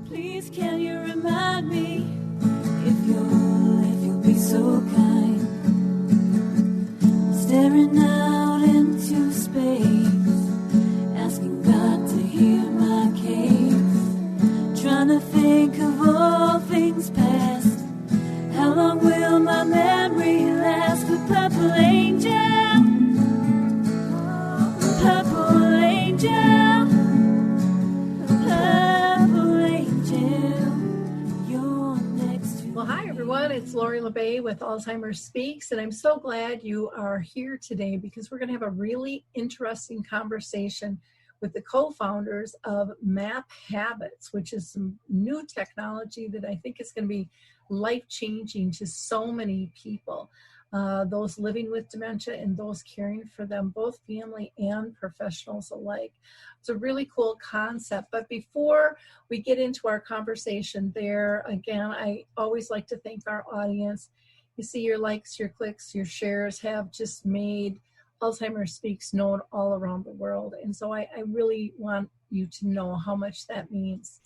Please can you remind me, if you'll be so kind, staring out into space, asking God to hear my case, trying to think of all things past. How long will my memory last? The purple angel, purple angel, purple angel, you're next to. Well, hi everyone, it's Lori La Bey with Alzheimer Speaks, and I'm so glad you are here today because we're going to have a really interesting conversation with the co-founders of MapHabit, which is some new technology that I think is going to be life-changing to so many people, those living with dementia and those caring for them, both family and professionals alike. It's a really cool concept. But before we get into our conversation there, again, I always like to thank our audience. You see your likes, your clicks, your shares have just made Alzheimer Speaks known all around the world. And so I really want you to know how much that means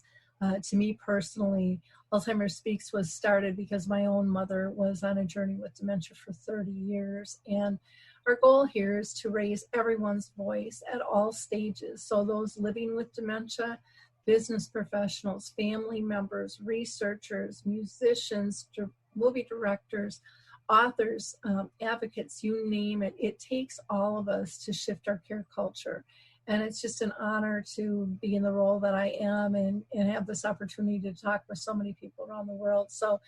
to me personally. Alzheimer Speaks was started because my own mother was on a journey with dementia for 30 years. And our goal here is to raise everyone's voice at all stages. So those living with dementia, business professionals, family members, researchers, musicians, movie directors, authors, advocates, you name it. It takes all of us to shift our care culture. And it's just an honor to be in the role that I am and have this opportunity to talk with so many people around the world. So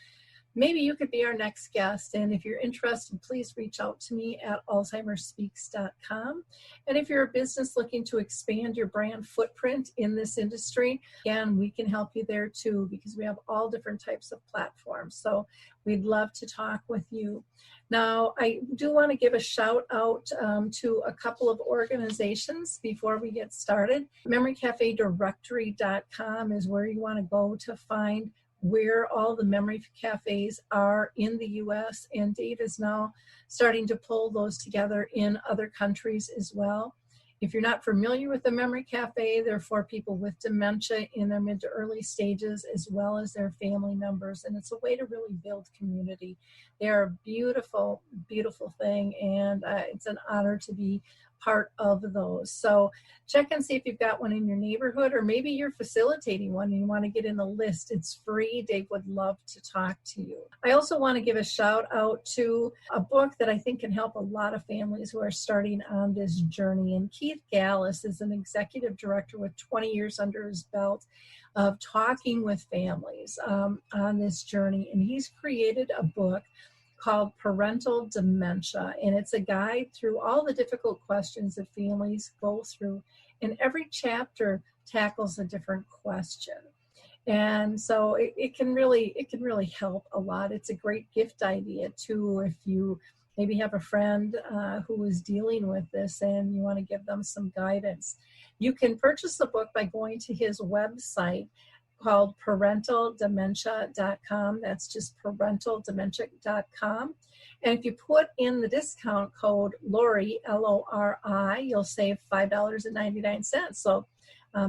maybe you could be our next guest. And if you're interested, please reach out to me at alzheimerspeaks.com. And if you're a business looking to expand your brand footprint in this industry, again, we can help you there too, because we have all different types of platforms. So we'd love to talk with you. Now, I do want to give a shout out to a couple of organizations before we get started. MemoryCafeDirectory.com is where you want to go to find where all the memory cafes are in the U.S. And Dave is now starting to pull those together in other countries as well. If you're not familiar with the Memory Cafe, they're for people with dementia in their mid to early stages, as well as their family members. And it's a way to really build community. They are a beautiful, beautiful thing. And it's an honor to be part of those. So check and see if you've got one in your neighborhood, or maybe you're facilitating one and you want to get in the list. It's free. Dave would love to talk to you. I also want to give a shout out to a book that I think can help a lot of families who are starting on this journey. And Keith Gallus is an executive director with 20 years under his belt of talking with families on this journey. And he's created a book called Parental Dementia, and it's a guide through all the difficult questions that families go through, and every chapter tackles a different question. And so it can really help a lot. It's a great gift idea too, if you maybe have a friend who is dealing with this and you want to give them some guidance. You can purchase the book by going to his website called parentaldementia.com. That's just parentaldementia.com. And if you put in the discount code Lori, L-O-R-I, you'll save $5.99. So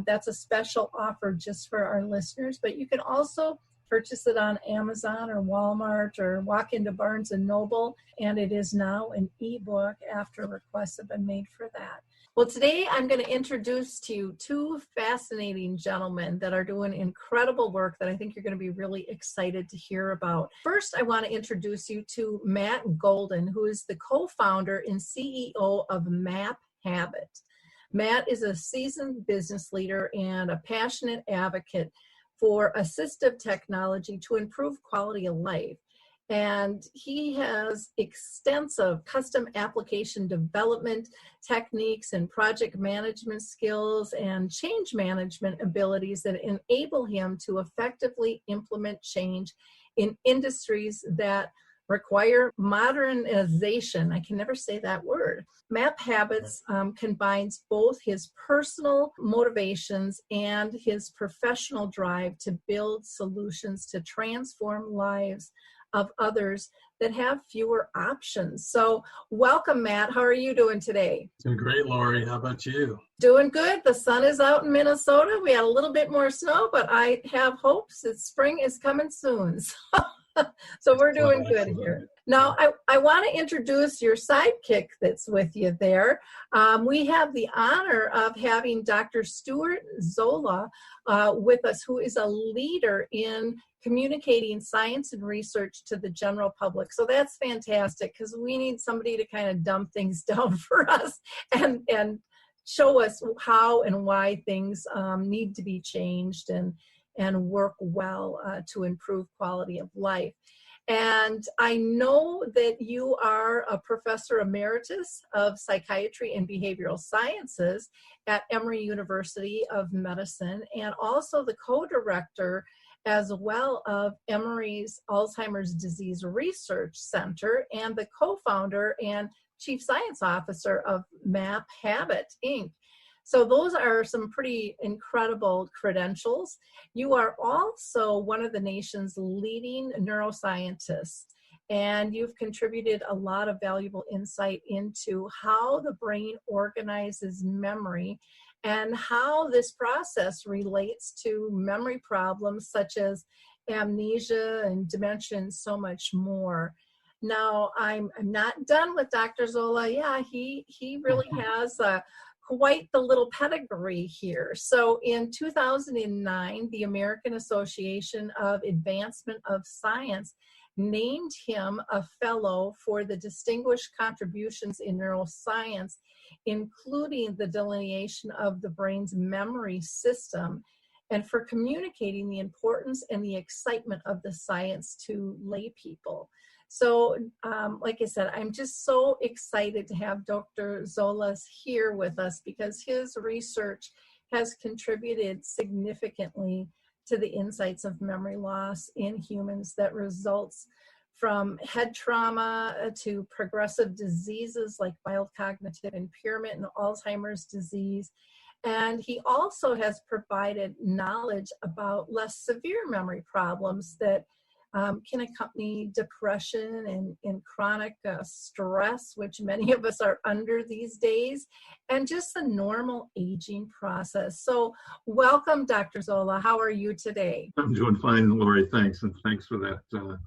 that's a special offer just for our listeners. But you can also purchase it on Amazon or Walmart, or walk into Barnes & Noble. And it is now an ebook after requests have been made for that. Well, today I'm going to introduce to you two fascinating gentlemen that are doing incredible work that I think you're going to be really excited to hear about. First, I want to introduce you to Matt Golden, who is the co-founder and CEO of MapHabit. Matt is a seasoned business leader and a passionate advocate for assistive technology to improve quality of life. And he has extensive custom application development techniques and project management skills and change management abilities that enable him to effectively implement change in industries that require modernization. I can never say that word. MapHabit combines both his personal motivations and his professional drive to build solutions to transform lives of others that have fewer options. So welcome, Matt. How are you doing today? Doing great, Lori. How about you? Doing good. The sun is out in Minnesota. We had a little bit more snow, but I have hopes that spring is coming soon. So we're doing good here. Now, I want to introduce your sidekick that's with you there. We have the honor of having Dr. Stuart Zola with us, who is a leader in communicating science and research to the general public. So that's fantastic, because we need somebody to kind of dumb things down for us and show us how and why things need to be changed and work well to improve quality of life. And I know that you are a professor emeritus of psychiatry and behavioral sciences at Emory University of Medicine, and also the co-director as well of Emory's Alzheimer's Disease Research Center, and the co-founder and chief science officer of MapHabit, Inc. So those are some pretty incredible credentials. You are also one of the nation's leading neuroscientists, and you've contributed a lot of valuable insight into how the brain organizes memory and how this process relates to memory problems such as amnesia and dementia and so much more. Now, I'm not done with Dr. Zola. Yeah, he really has quite the little pedigree here. So in 2009, the American Association of Advancement of Science named him a fellow for the distinguished contributions in neuroscience, including the delineation of the brain's memory system, and for communicating the importance and the excitement of the science to lay people. So, like I said, I'm just so excited to have Dr. Zola here with us, because his research has contributed significantly to the insights of memory loss in humans that results from head trauma to progressive diseases like mild cognitive impairment and Alzheimer's disease. And he also has provided knowledge about less severe memory problems that can accompany depression and chronic stress, which many of us are under these days, and just the normal aging process. So welcome, Dr. Zola. How are you today? I'm doing fine, Lori. Thanks. And thanks for that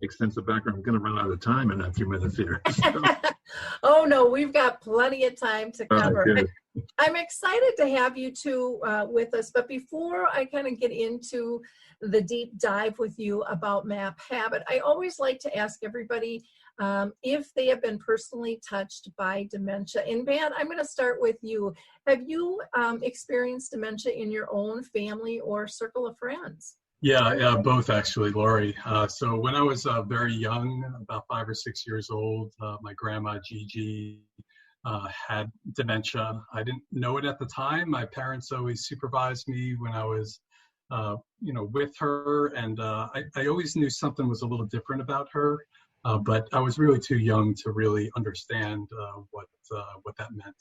extensive background. I'm going to run out of time in a few minutes here. So. Oh, no, we've got plenty of time to cover. I'm excited to have you two with us. But before I kind of get into the deep dive with you about MapHabit, I always like to ask everybody if they have been personally touched by dementia. And Van, I'm going to start with you. Have you experienced dementia in your own family or circle of friends? Yeah, both actually, Lori. So when I was very young, about 5 or 6 years old, my grandma Gigi had dementia. I didn't know it at the time. My parents always supervised me when I was, with her, and I always knew something was a little different about her, but I was really too young to really understand what that meant.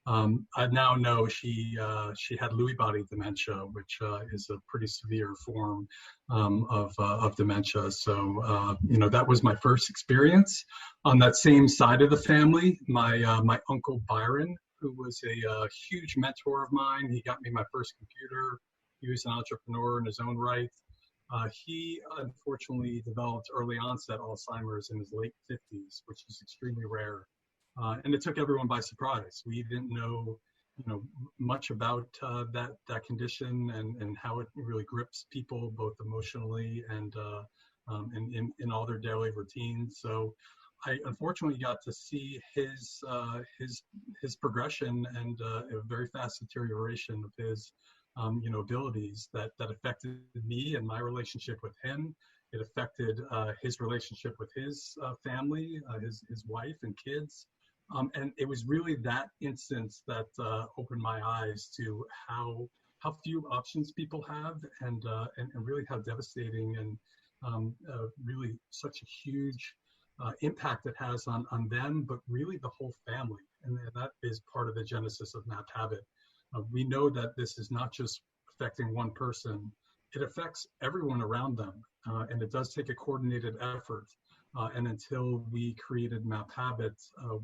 I now know she had Lewy body dementia, which is a pretty severe form of dementia. So that was my first experience. On that same side of the family, my uncle Byron, who was a huge mentor of mine, he got me my first computer. He was an entrepreneur in his own right. He unfortunately developed early onset Alzheimer's in his late 50s, which is extremely rare. And it took everyone by surprise. We didn't know, much about that condition and how it really grips people both emotionally and in all their daily routines. So I unfortunately got to see his progression and a very fast deterioration of his abilities that affected me and my relationship with him. It affected his relationship with his family, his wife and kids. And it was really that instance that opened my eyes to how few options people have and really how devastating and really such a huge impact it has on them, but really the whole family. And that is part of the genesis of MapHabit. We know that this is not just affecting one person, it affects everyone around them, and it does take a coordinated effort. And until we created MapHabit,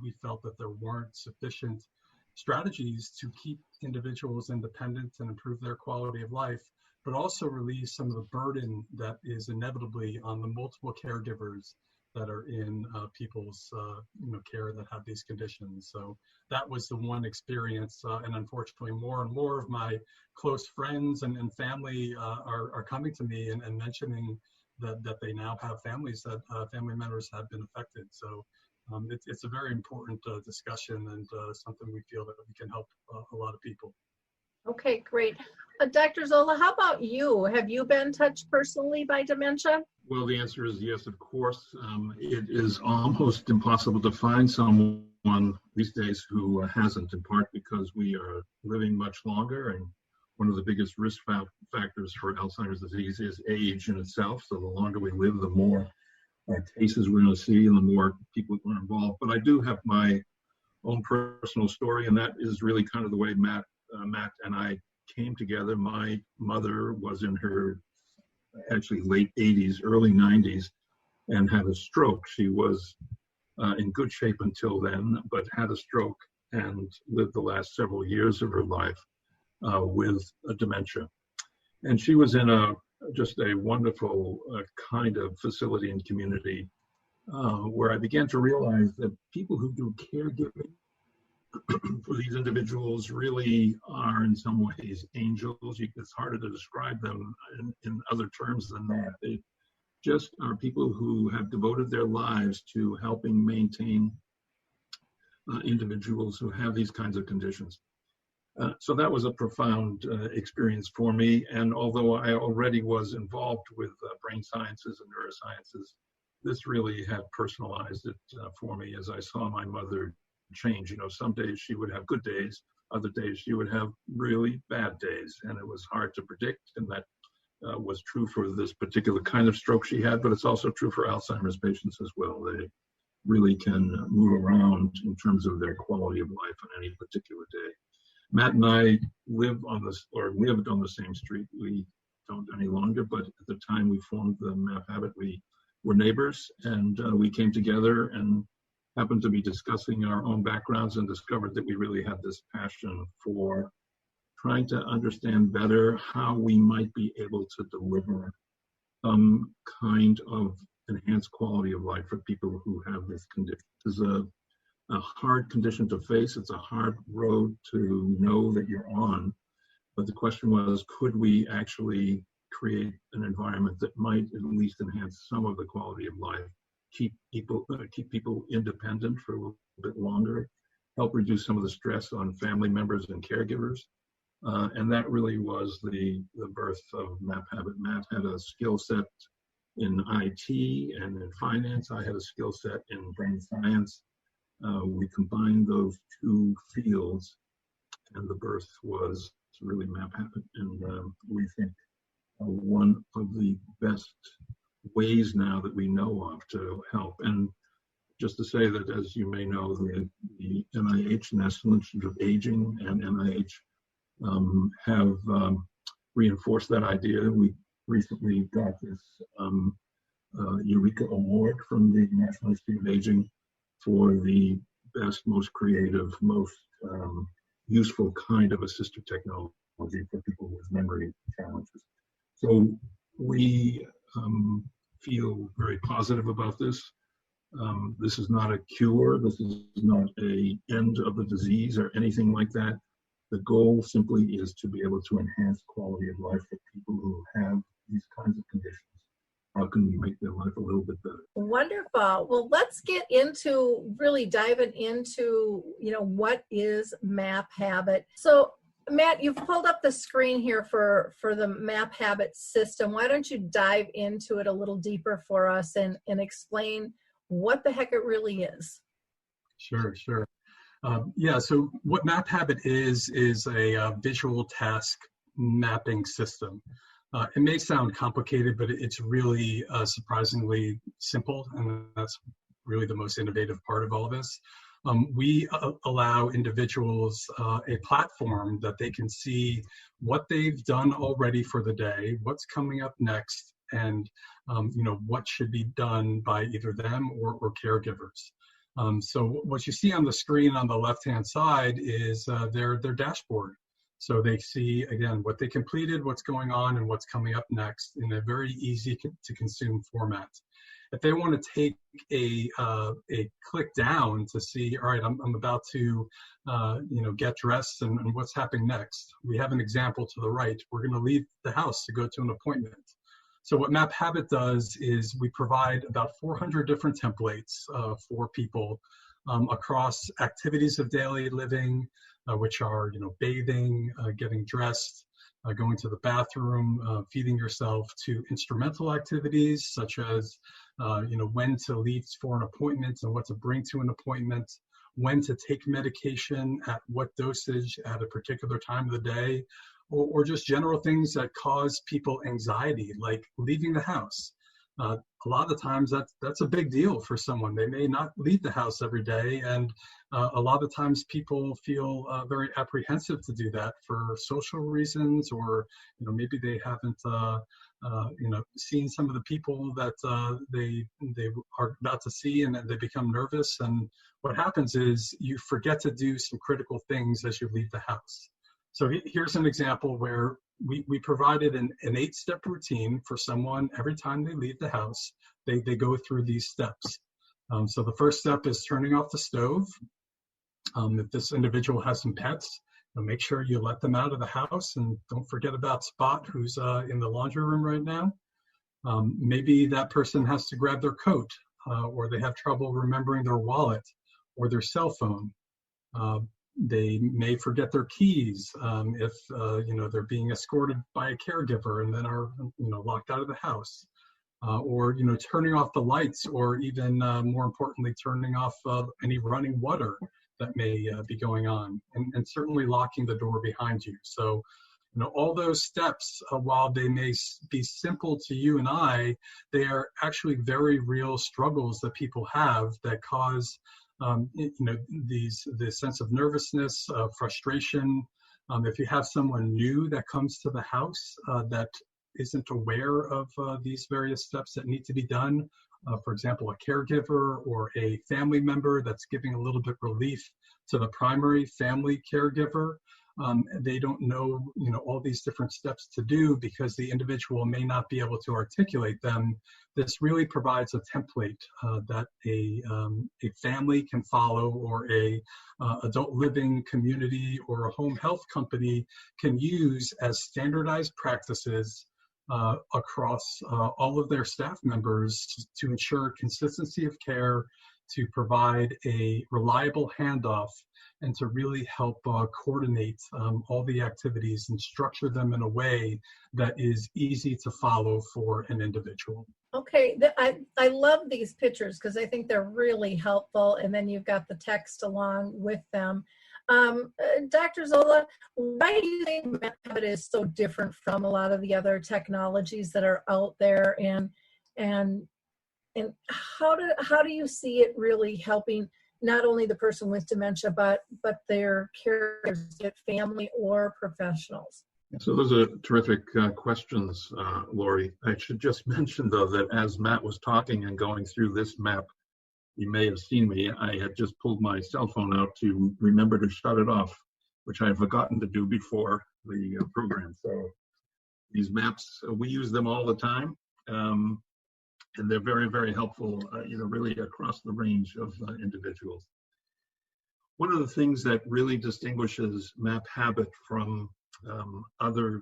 we felt that there weren't sufficient strategies to keep individuals independent and improve their quality of life, but also release some of the burden that is inevitably on the multiple caregivers that are in people's care that have these conditions. So that was the one experience, and unfortunately more and more of my close friends and family are coming to me and mentioning that they now have families that family members have been affected. So it's a very important discussion, and something we feel that we can help a lot of people. Okay, great. Dr. Zola, how about you? Have you been touched personally by dementia? Well, the answer is yes, of course. It is almost impossible to find someone these days who hasn't, in part because we are living much longer, and one of the biggest risk factors for Alzheimer's disease is age in itself. So the longer we live, the more cases we're going to see and the more people are involved. But I do have my own personal story, and that is really kind of the way Matt and I came together. My mother was in her actually late 80s, early 90s, and had a stroke. She was in good shape until then, but had a stroke and lived the last several years of her life with dementia. And she was in just a wonderful kind of facility and community where I began to realize that people who do caregiving for these individuals really are in some ways angels. It's harder to describe them in other terms than that. They just are people who have devoted their lives to helping maintain individuals who have these kinds of conditions. So that was a profound experience for me. And although I already was involved with brain sciences and neurosciences, this really had personalized it for me as I saw my mother change. Some days she would have good days, other days she would have really bad days, and it was hard to predict. And that was true for this particular kind of stroke she had, but it's also true for Alzheimer's patients as well. They really can move around in terms of their quality of life on any particular day. Matt and I lived on the same street. We don't any longer, but at the time we formed the MapHabit, we were neighbors, and we came together and happened to be discussing our own backgrounds and discovered that we really had this passion for trying to understand better how we might be able to deliver some kind of enhanced quality of life for people who have this condition. It's a hard condition to face. It's a hard road to know that you're on. But the question was, could we actually create an environment that might at least enhance some of the quality of life, keep people independent for a little bit longer, help reduce some of the stress on family members and caregivers. And that really was the birth of MapHabit. Matt had a skill set in IT and in finance. I had a skill set in brain science. We combined those two fields, and the birth was really MapHabit. And we think one of the best ways now that we know of to help. And just to say that, as you may know, the NIH, National Institute of Aging, and NIH have reinforced that idea. We recently got this Eureka Award from the National Institute of Aging for the best, most creative, most useful kind of assistive technology for people with memory challenges. So we feel very positive about this. This is not a cure. This is not an end of the disease or anything like that. The goal simply is to be able to enhance quality of life for people who have these kinds of conditions. How can we make their life a little bit better? Wonderful. Well, let's get into really diving into, what is MapHabit. So, Matt, you've pulled up the screen here for the MapHabit system. Why don't you dive into it a little deeper for us and explain what the heck it really is? Sure. So what MapHabit is a visual task mapping system. It may sound complicated, but it's really surprisingly simple, and that's really the most innovative part of all of this. we allow individuals a platform that they can see what they've done already for the day, what's coming up next, and what should be done by either them or caregivers. So what you see on the screen on the left-hand side is their dashboard. So they see, again, what they completed, what's going on, and what's coming up next in a very easy to consume format. If they want to take a click down to see, all right, I'm about to, get dressed and what's happening next. We have an example to the right. We're going to leave the house to go to an appointment. So what MapHabit does is we provide about 400 different templates for people across activities of daily living, which are, bathing, getting dressed, going to the bathroom, feeding yourself, to instrumental activities such as, when to leave for an appointment and what to bring to an appointment, when to take medication, at what dosage at a particular time of the day, or just general things that cause people anxiety, like leaving the house. A lot of times that's a big deal for someone. They may not leave the house every day, and a lot of times people feel very apprehensive to do that for social reasons, or maybe they haven't seen some of the people that they are about to see, and they become nervous. And what happens is you forget to do some critical things as you leave the house. So here's an example where we provided an 8-step routine for someone every time they leave the house. They go through these steps. So the first step is turning off the stove. If this individual has some pets, make sure you let them out of the house, and don't forget about Spot, who's in the laundry room right now. Maybe that person has to grab their coat, or they have trouble remembering their wallet or their cell phone. They may forget their keys if they're being escorted by a caregiver and then are locked out of the house, or turning off the lights, or even more importantly, turning off any running water that may be going on, and certainly locking the door behind you. So all those steps, while they may be simple to you and I, they are actually very real struggles that people have that cause the sense of nervousness, frustration. If you have someone new that comes to the house that isn't aware of these various steps that need to be done, for example, a caregiver or a family member that's giving a little bit relief to the primary family caregiver, they don't know, all these different steps to do because the individual may not be able to articulate them. This really provides a template that a family can follow, or a adult living community or a home health company can use as standardized practices across all of their staff members to ensure consistency of care, to provide a reliable handoff, and to really help coordinate all the activities and structure them in a way that is easy to follow for an individual. Okay, I love these pictures because I think they're really helpful, and then you've got the text along with them. Dr. Zola, why do you think MapHabit is so different from a lot of the other technologies that are out there, and how do you see it really helping not only the person with dementia, but their caregivers, family or professionals? So those are terrific questions, Lori. I should just mention, though, that as Matt was talking and going through this map, you may have seen me. I had just pulled my cell phone out to remember to shut it off, which I had forgotten to do before the program. So these maps, we use them all the time, and they're very, very helpful, really across the range of individuals. One of the things that really distinguishes MapHabit from other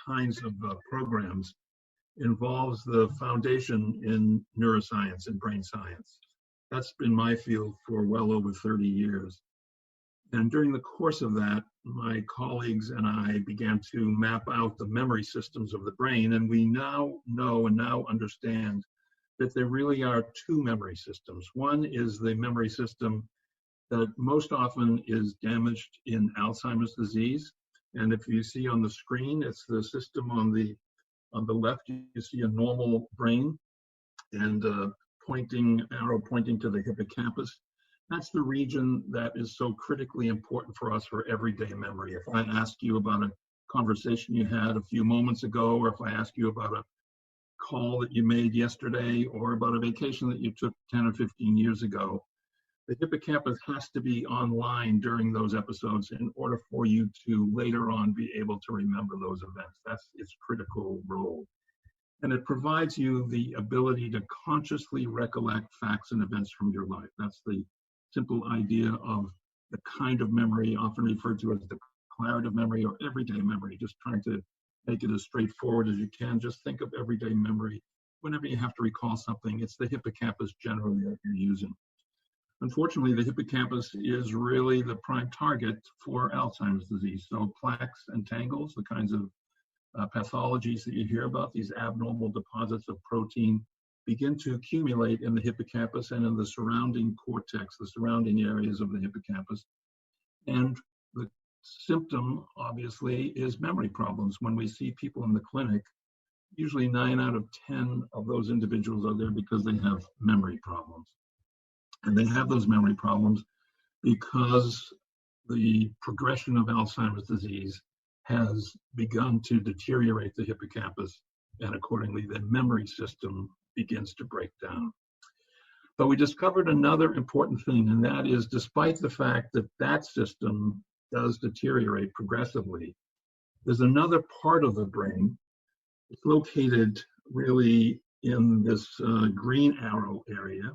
kinds of programs involves the foundation in neuroscience and brain science. That's been my field for well over 30 years. And during the course of that, my colleagues and I began to map out the memory systems of the brain, and we now know and now understand that there really are two memory systems. One is the memory system that most often is damaged in Alzheimer's disease. And if you see on the screen, it's the system on the left. You see a normal brain and arrow pointing to the hippocampus. That's the region that is so critically important for us for everyday memory. If I ask you about a conversation you had a few moments ago, or if I ask you about a call that you made yesterday, or about a vacation that you took 10 or 15 years ago, the hippocampus has to be online during those episodes in order for you to later on be able to remember those events. That's its critical role. And it provides you the ability to consciously recollect facts and events from your life. That's the simple idea of the kind of memory often referred to as the declarative memory or everyday memory, just trying to make it as straightforward as you can. Just think of everyday memory. Whenever you have to recall something, it's the hippocampus generally that you're using. Unfortunately, the hippocampus is really the prime target for Alzheimer's disease. So plaques and tangles, the kinds of pathologies that you hear about, these abnormal deposits of protein, begin to accumulate in the hippocampus and in the surrounding cortex, the surrounding areas of the hippocampus. And the symptom, obviously, is memory problems. When we see people in the clinic, usually 9 out of 10 of those individuals are there because they have memory problems. And they have those memory problems because the progression of Alzheimer's disease has begun to deteriorate the hippocampus, and accordingly, the memory system begins to break down. But we discovered another important thing, and that is, despite the fact that that system does deteriorate progressively, there's another part of the brain. It's located really in this green arrow area,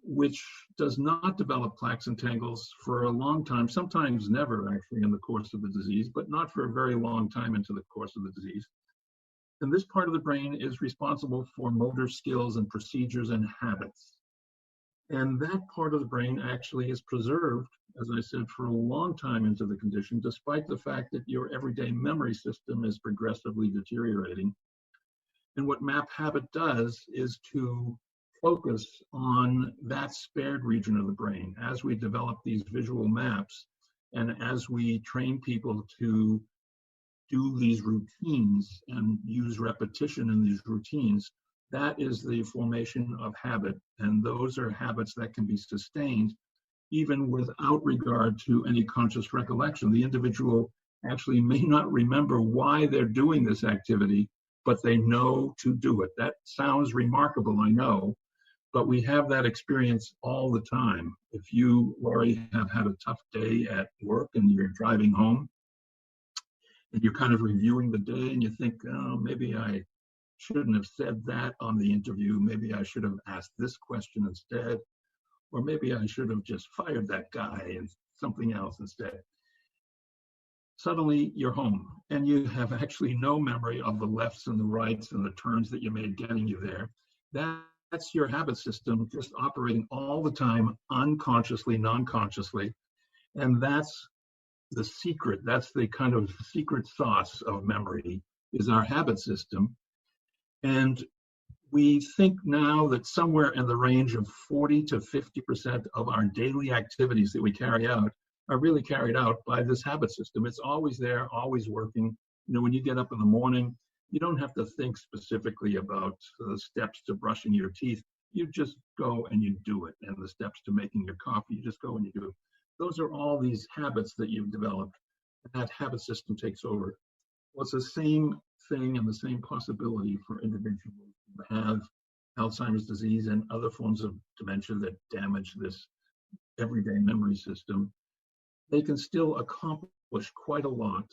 which does not develop plaques and tangles for a long time, sometimes never actually in the course of the disease, but not for a very long time into the course of the disease. And this part of the brain is responsible for motor skills and procedures and habits. And that part of the brain actually is preserved, as I said, for a long time into the condition, despite the fact that your everyday memory system is progressively deteriorating. And what MapHabit does is to focus on that spared region of the brain as we develop these visual maps and as we train people to do these routines and use repetition in these routines. That is the formation of habit, and those are habits that can be sustained even without regard to any conscious recollection. The individual actually may not remember why they're doing this activity, but they know to do it. That sounds remarkable, I know, but we have that experience all the time. If you, Lori, have had a tough day at work and you're driving home and you're kind of reviewing the day and you think, oh, maybe I shouldn't have said that on the interview. Maybe I should have asked this question instead. Or maybe I should have just fired that guy and something else instead. Suddenly you're home and you have actually no memory of the lefts and the rights and the turns that you made getting you there. That's your habit system just operating all the time, unconsciously, non-consciously. And that's the secret. That's the kind of secret sauce of memory, is our habit system. And we think now that somewhere in the range of 40 to 50% of our daily activities that we carry out are really carried out by this habit system. It's always there, always working. You know, when you get up in the morning, you don't have to think specifically about the steps to brushing your teeth. You just go and you do it. And the steps to making your coffee, you just go and you do it. Those are all these habits that you've developed. And that habit system takes over. Well, it's the same thing and the same possibility for individuals who have Alzheimer's disease and other forms of dementia that damage this everyday memory system. They can still accomplish quite a lot,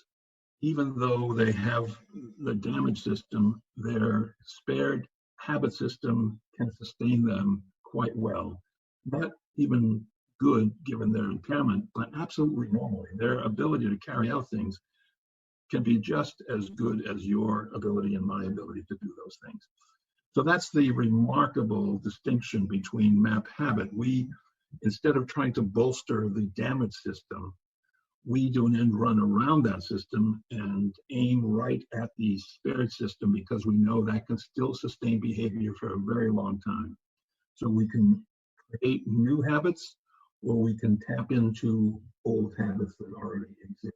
even though they have the damaged system. Their spared habit system can sustain them quite well. Not even good given their impairment, but absolutely normally. Their ability to carry out things can be just as good as your ability and my ability to do those things. So that's the remarkable distinction between MapHabit. We, instead of trying to bolster the damaged system, we do an end run around that system and aim right at the spared system, because we know that can still sustain behavior for a very long time. So we can create new habits, or we can tap into old habits that already exist.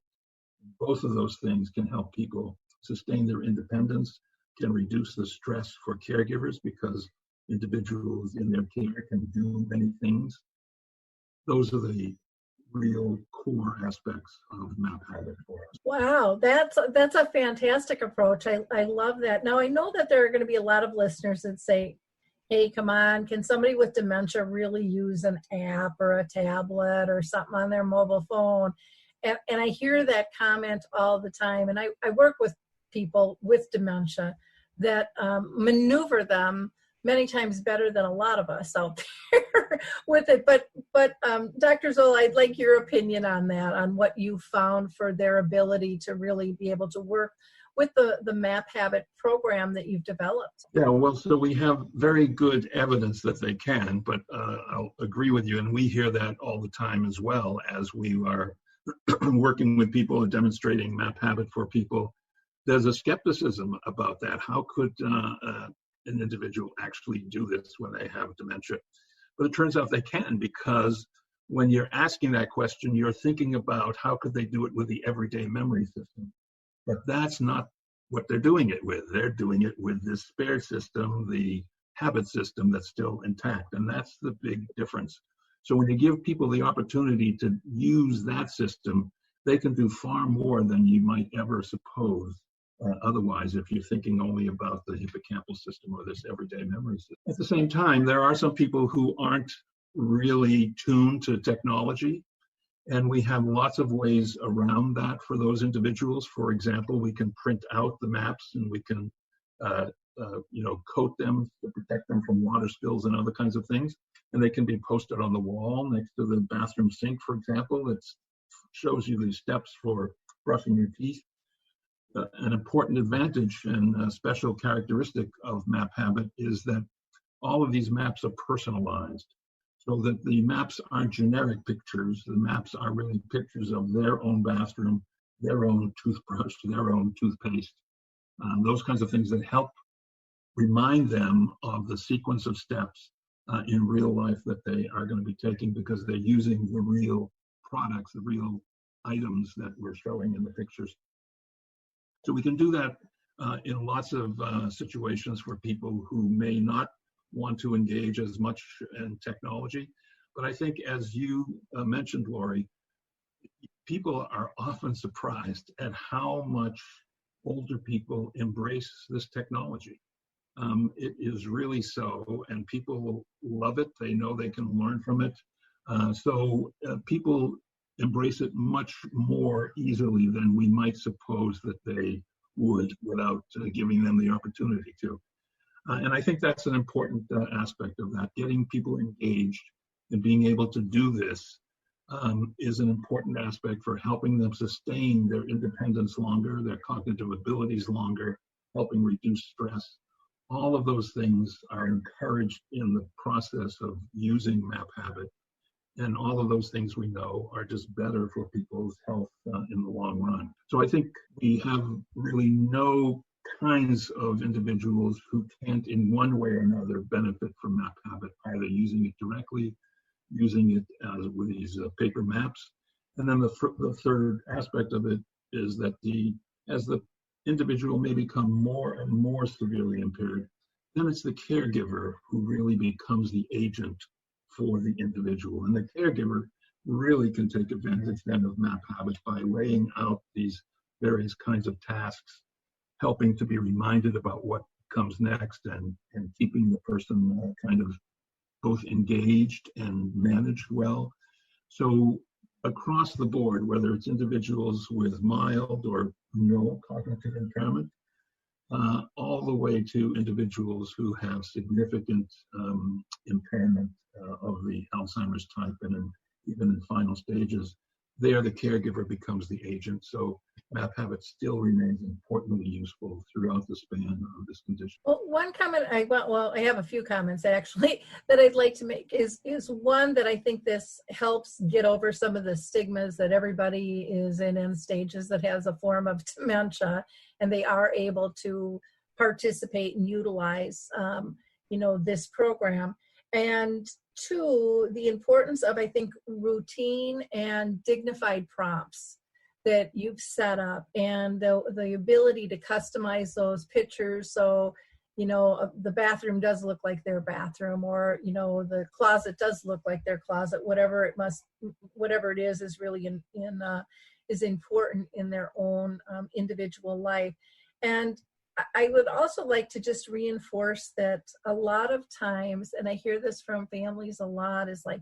Both of those things can help people sustain their independence, can reduce the stress for caregivers because individuals in their care can do many things those are the real core aspects of MapHabit for us. Wow, that's a fantastic approach. I love that. Now, I know that there are going to be a lot of listeners that say, hey, come on, can somebody with dementia really use an app or a tablet or something on their mobile phone? And I hear that comment all the time. And I work with people with dementia that maneuver them many times better than a lot of us out there with it. But Dr. Zola, I'd like your opinion on that, on what you found for their ability to really be able to work with the MapHabit program that you've developed. Yeah, well, so we have very good evidence that they can, but I'll agree with you, and we hear that all the time as well as we are working with people and demonstrating MapHabit for people. There's a skepticism about that. How could an individual actually do this when they have dementia? But it turns out they can, because when you're asking that question, you're thinking about how could they do it with the everyday memory system. But that's not what they're doing it with. They're doing it with this spare system, the habit system that's still intact. And that's the big difference. So when you give people the opportunity to use that system, they can do far more than you might ever suppose. Otherwise, if you're thinking only about the hippocampal system or this everyday memory system. At the same time, there are some people who aren't really tuned to technology, and we have lots of ways around that for those individuals. For example, we can print out the maps and we can coat them to protect them from water spills and other kinds of things, and they can be posted on the wall next to the bathroom sink, for example. It shows you the steps for brushing your teeth. An important advantage and a special characteristic of MapHabit is that all of these maps are personalized, so that the maps aren't generic pictures. The maps are really pictures of their own bathroom, their own toothbrush, their own toothpaste, those kinds of things that help remind them of the sequence of steps in real life that they are going to be taking, because they're using the real products, the real items that we're showing in the pictures. So we can do that in lots of situations for people who may not want to engage as much in technology. But I think, as you mentioned, Lori, people are often surprised at how much older people embrace this technology. It is really so, and people love it. They know they can learn from it. So people embrace it much more easily than we might suppose that they would without giving them the opportunity to. And I think that's an important aspect of that. Getting people engaged and being able to do this is an important aspect for helping them sustain their independence longer, their cognitive abilities longer, helping reduce stress. All of those things are encouraged in the process of using MapHabit. And all of those things we know are just better for people's health in the long run. So I think we have really no kinds of individuals who can't in one way or another benefit from MapHabit, either using it directly, using it as with these paper maps. And then the third aspect of it is that as the individual may become more and more severely impaired, then it's the caregiver who really becomes the agent for the individual. And the caregiver really can take advantage then of MapHabit by laying out these various kinds of tasks, helping to be reminded about what comes next, and keeping the person kind of both engaged and managed well. So across the board, whether it's individuals with mild or no cognitive impairment, all the way to individuals who have significant impairment of the Alzheimer's type, and even in final stages, there the caregiver becomes the agent. So MapHabit still remains importantly useful throughout the span of this condition. Well, one comment I have a few comments actually that I'd like to make is one, that I think this helps get over some of the stigmas that everybody is in end stages that has a form of dementia, and they are able to participate and utilize this program. And two, the importance of, I think, routine and dignified prompts that you've set up, and the ability to customize those pictures. So, the bathroom does look like their bathroom, or, the closet does look like their closet, whatever it is really is important in their own individual life. And I would also like to just reinforce that a lot of times, and I hear this from families a lot, is like,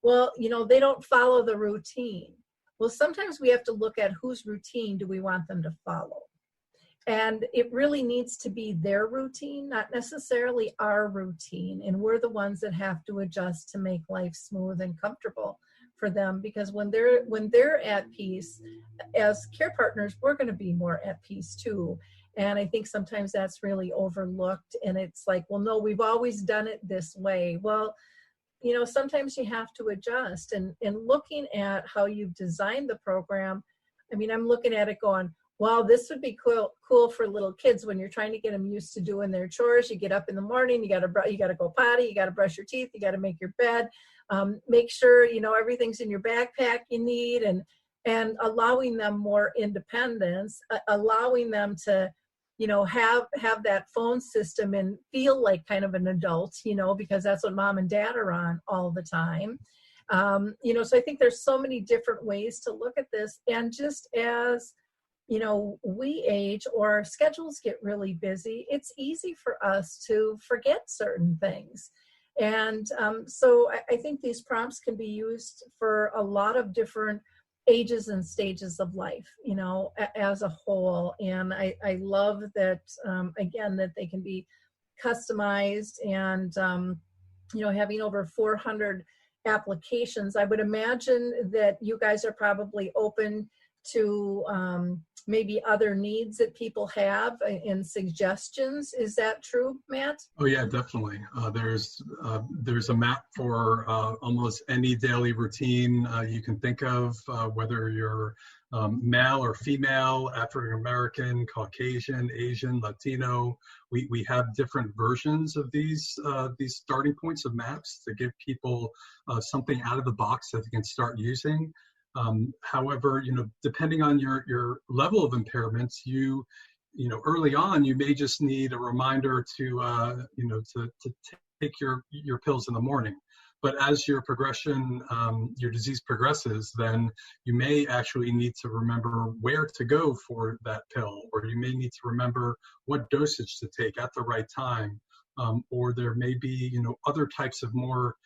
well, they don't follow the routine. Well, sometimes we have to look at whose routine do we want them to follow. And it really needs to be their routine, not necessarily our routine. And we're the ones that have to adjust to make life smooth and comfortable for them. Because when they're at peace, as care partners, we're going to be more at peace too. And I think sometimes that's really overlooked. And it's like, well, no, we've always done it this way. Well, sometimes you have to adjust. And looking at how you've designed the program, I mean, I'm looking at it going, wow, this would be cool for little kids when you're trying to get them used to doing their chores. You get up in the morning, you got to go potty, you got to brush your teeth, you got to make your bed, make sure, everything's in your backpack you need, and allowing them more independence, allowing them to, have that phone system and feel like kind of an adult, because that's what mom and dad are on all the time. So I think there's so many different ways to look at this. And just as, we age or our schedules get really busy, it's easy for us to forget certain things. And so I think these prompts can be used for a lot of different ages and stages of life, as a whole. And I love that, again, that they can be customized, and, having over 400 applications. I would imagine that you guys are probably open to maybe other needs that people have and suggestions. Is that true, Matt? Oh yeah, definitely. There's a map for almost any daily routine you can think of, whether you're male or female, African American, Caucasian, Asian, Latino. We have different versions of these starting points of maps to give people something out of the box that they can start using. However, depending on your level of impairments, early on, you may just need a reminder to take your pills in the morning. But as your disease progresses, then you may actually need to remember where to go for that pill, or you may need to remember what dosage to take at the right time. Or there may be, other types of more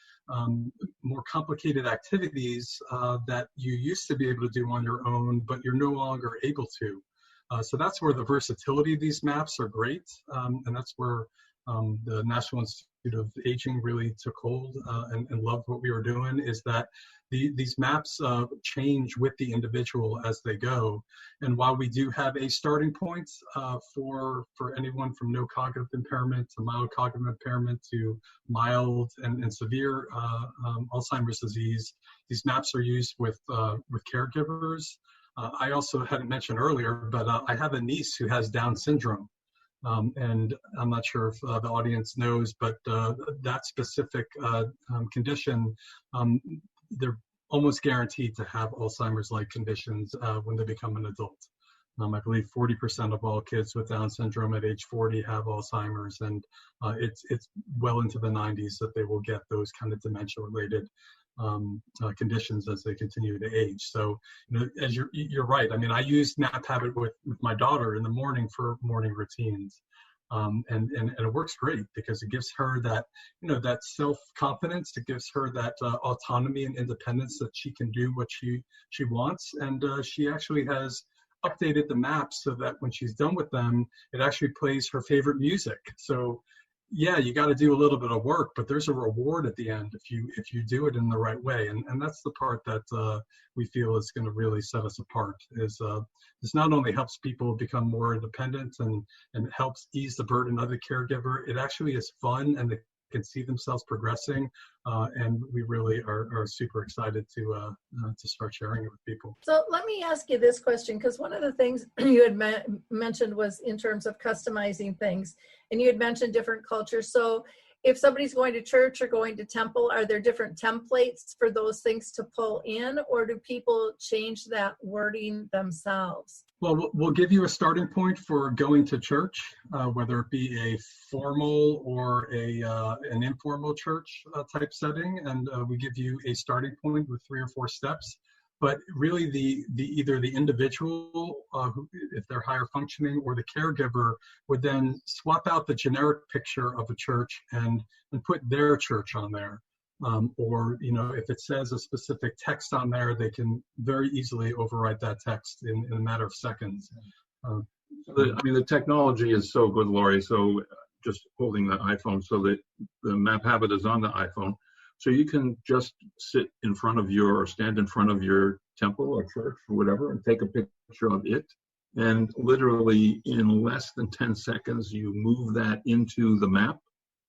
complicated activities that you used to be able to do on your own, but you're no longer able to. So that's where the versatility of these maps are great, and that's where the National Institute of Aging really took hold and loved what we were doing, is that these maps change with the individual as they go. And while we do have a starting point for anyone from no cognitive impairment to mild cognitive impairment to mild and severe Alzheimer's disease, these maps are used with caregivers. I also hadn't mentioned earlier, but I have a niece who has Down syndrome. And I'm not sure if the audience knows, but that specific condition, they're almost guaranteed to have Alzheimer's-like conditions when they become an adult. I believe 40% of all kids with Down syndrome at age 40 have Alzheimer's, and it's well into the 90s that they will get those kind of dementia-related conditions as they continue to age. So, as you're right. I mean, I use MapHabit with my daughter in the morning for morning routines, and it works great because it gives her that that self-confidence. It gives her that autonomy and independence that she can do what she wants, and she actually has updated the maps so that when she's done with them, it actually plays her favorite music. So yeah, you got to do a little bit of work, but there's a reward at the end if you do it in the right way. And that's the part that we feel is going to really set us apart. Is this not only helps people become more independent and helps ease the burden of the caregiver, it actually is fun and they can see themselves progressing. And we really are super excited to start sharing it with people. So let me ask you this question, because one of the things you had mentioned was in terms of customizing things, and you had mentioned different cultures. So if somebody's going to church or going to temple, are there different templates for those things to pull in, or do people change that wording themselves? Well, we'll give you a starting point for going to church, whether it be a formal or an informal church type setting, and we give you a starting point with 3 or 4 steps. But really, either the individual, who, if they're higher functioning, or the caregiver would then swap out the generic picture of a church and put their church on there. Or, if it says a specific text on there, they can very easily overwrite that text in a matter of seconds. The technology is so good, Lori. So just holding the iPhone, so that the MapHabit is on the iPhone. So you can just sit in front of or stand in front of your temple or church or whatever and take a picture of it. And literally in less than 10 seconds, you move that into the map.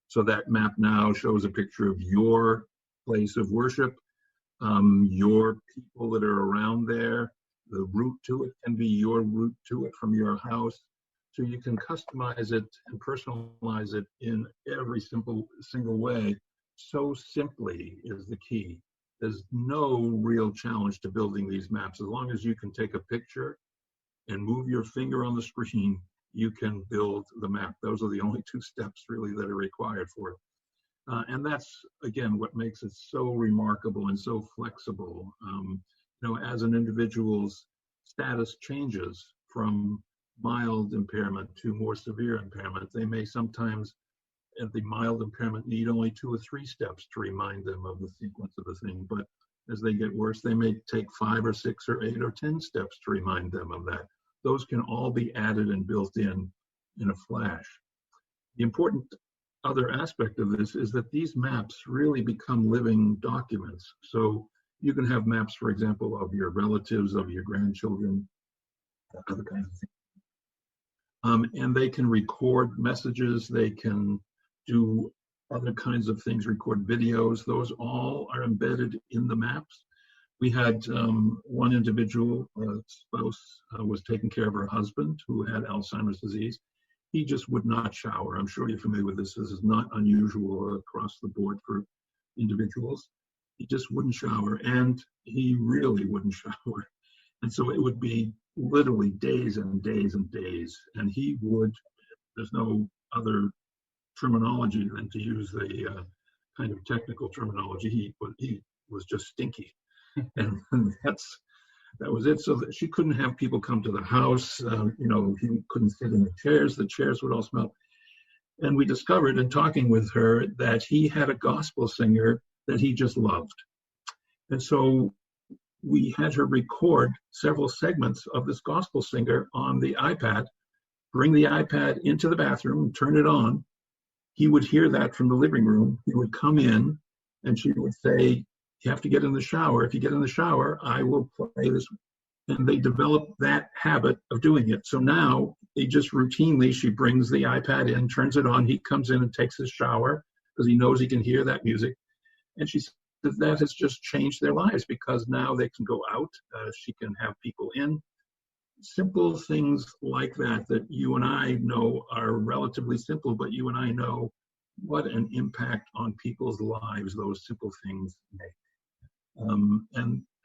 So that map now shows a picture of your place of worship, your people that are around there. The route to it can be your route to it from your house. So you can customize it and personalize it in every single way. So simply is the key. There's no real challenge to building these maps. As long as you can take a picture and move your finger on the screen, you can build the map. Those are the only 2 steps really that are required for it. And that's, again, what makes it so remarkable and so flexible. As an individual's status changes from mild impairment to more severe impairment, they may sometimes, at the mild impairment, need only 2 or 3 steps to remind them of the sequence of the thing. But as they get worse, they may take 5 or 6 or 8 or 10 steps to remind them of that. Those can all be added and built in a flash. The important other aspect of this is that these maps really become living documents. So you can have maps, for example, of your relatives, of your grandchildren, other kinds of things. And they can record messages, they can do other kinds of things, record videos. Those all are embedded in the maps. We had one individual, a spouse, was taking care of her husband who had Alzheimer's disease. He just would not shower. I'm sure you're familiar with this. This is not unusual across the board for individuals. He just wouldn't shower, and he really wouldn't shower. And so it would be literally days and days and days. And he would, there's no other terminology than to use the kind of technical terminology. He was just stinky. And that was it. So that she couldn't have people come to the house. He couldn't sit in the chairs. The chairs would all smell. And we discovered in talking with her that he had a gospel singer that he just loved. And so we had her record several segments of this gospel singer on the iPad, bring the iPad into the bathroom, turn it on. He would hear that from the living room. He would come in and she would say, "You have to get in the shower. If you get in the shower, I will play this." And they developed that habit of doing it. So now they just routinely, she brings the iPad in, turns it on. He comes in and takes his shower because he knows he can hear that music. And she says that has just changed their lives because now they can go out. She can have people in. Simple things like that you and I know are relatively simple, but you and I know what an impact on people's lives those simple things make.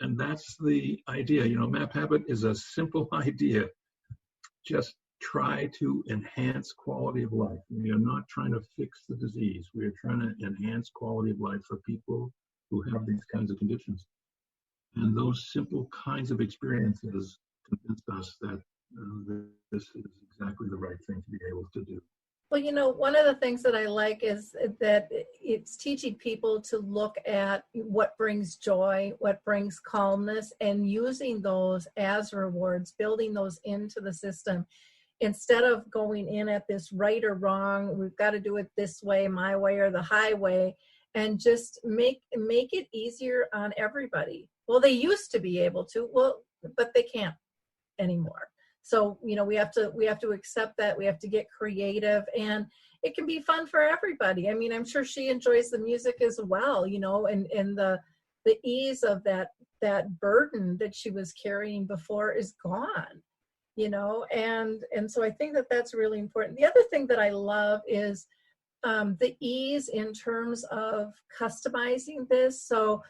And that's the idea. MapHabit is a simple idea. Just try to enhance quality of life. We are not trying to fix the disease. We are trying to enhance quality of life for people who have these kinds of conditions. And those simple kinds of experiences convinced us that this is exactly the right thing to be able to do. Well, one of the things that I like is that it's teaching people to look at what brings joy, what brings calmness, and using those as rewards, building those into the system. Instead of going in at this right or wrong, we've got to do it this way, my way or the highway, and just make it easier on everybody. Well, they used to be able to, but they can't anymore. So, we have to accept that. We have to get creative, and it can be fun for everybody. I mean, I'm sure she enjoys the music as well, and the ease of that burden that she was carrying before is gone, and so I think that that's really important. The other thing that I love is the ease in terms of customizing this. So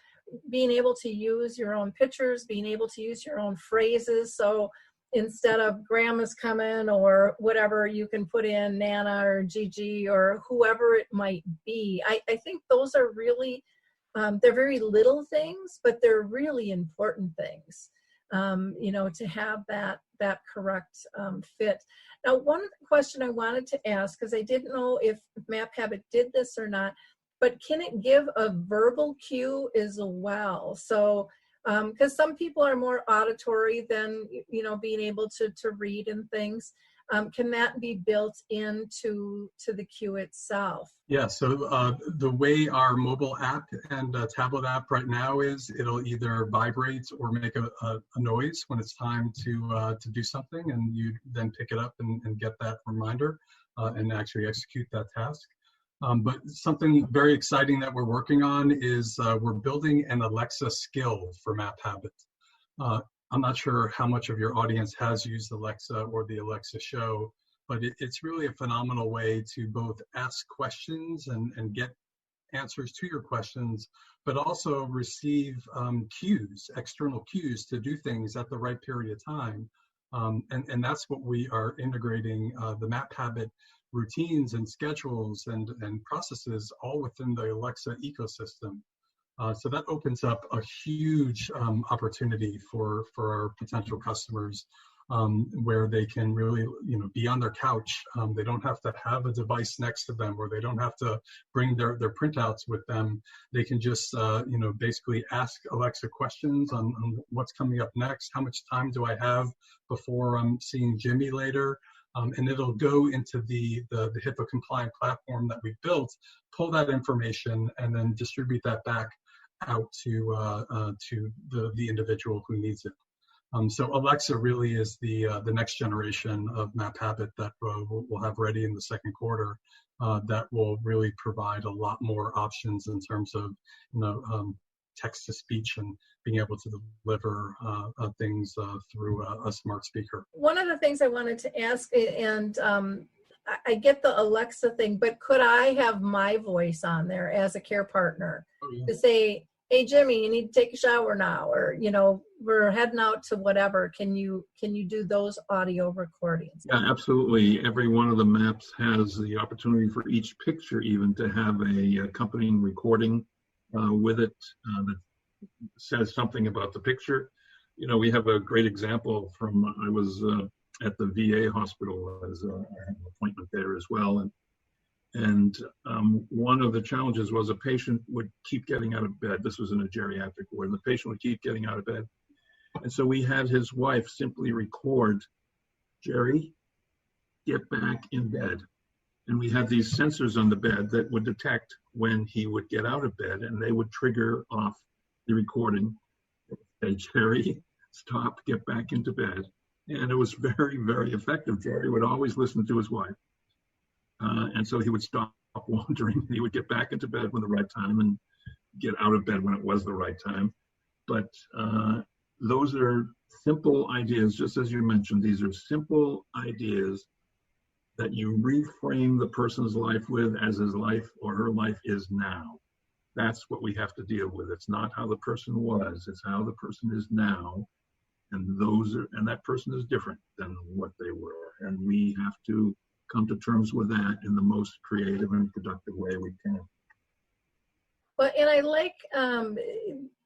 being able to use your own pictures, being able to use your own phrases. So instead of grandma's coming or whatever, you can put in Nana or Gigi or whoever it might be. I think those are really, they're very little things, but they're really important things, to have that correct fit. Now, one question I wanted to ask, because I didn't know if MapHabit did this or not, but can it give a verbal cue as well? So, because some people are more auditory than, being able to read and things. Can that be built into the cue itself? Yeah, so the way our mobile app and tablet app right now is, it'll either vibrate or make a noise when it's time to do something, and you then pick it up and get that reminder and actually execute that task. But something very exciting that we're working on is we're building an Alexa skill for MapHabit. I'm not sure how much of your audience has used Alexa or the Alexa show, but it's really a phenomenal way to both ask questions and get answers to your questions, but also receive cues, external cues to do things at the right period of time. And that's what we are integrating, the MapHabit routines and schedules and processes all within the Alexa ecosystem. So that opens up a huge opportunity for our potential customers, where they can really, be on their couch. They don't have to have a device next to them, or they don't have to bring their printouts with them. They can just, basically ask Alexa questions on what's coming up next. How much time do I have before I'm seeing Jimmy later? And it'll go into the HIPAA compliant platform that we've built, pull that information, and then distribute that back out to the individual who needs it. So Alexa really is the next generation of MapHabit that we'll have ready in the second quarter. That will really provide a lot more options in terms of text to speech and being able to deliver things through a smart speaker. One of the things I wanted to ask, and I get the Alexa thing, but could I have my voice on there as a care partner to say, hey, Jimmy, you need to take a shower now, or, we're heading out to whatever. Can you do those audio recordings? Yeah, absolutely. Every one of the maps has the opportunity for each picture even to have a accompanying recording with it that says something about the picture. We have a great example from, I was at the VA hospital, as I had an appointment there as well. And one of the challenges was a patient would keep getting out of bed. This was in a geriatric ward. The patient would keep getting out of bed. And so we had his wife simply record, Jerry, get back in bed. And we had these sensors on the bed that would detect when he would get out of bed, and they would trigger off the recording. Say, Jerry, stop, get back into bed. And it was very, very effective. Jerry would always listen to his wife. And so he would stop wandering. He would get back into bed when the right time and get out of bed when it was the right time. But those are simple ideas, just as you mentioned. These are simple ideas that you reframe the person's life with as his life or her life is now. That's what we have to deal with. It's not how the person was, it's how the person is now. And that person is different than what they were. And we have to come to terms with that in the most creative and productive way we can. Well, and I like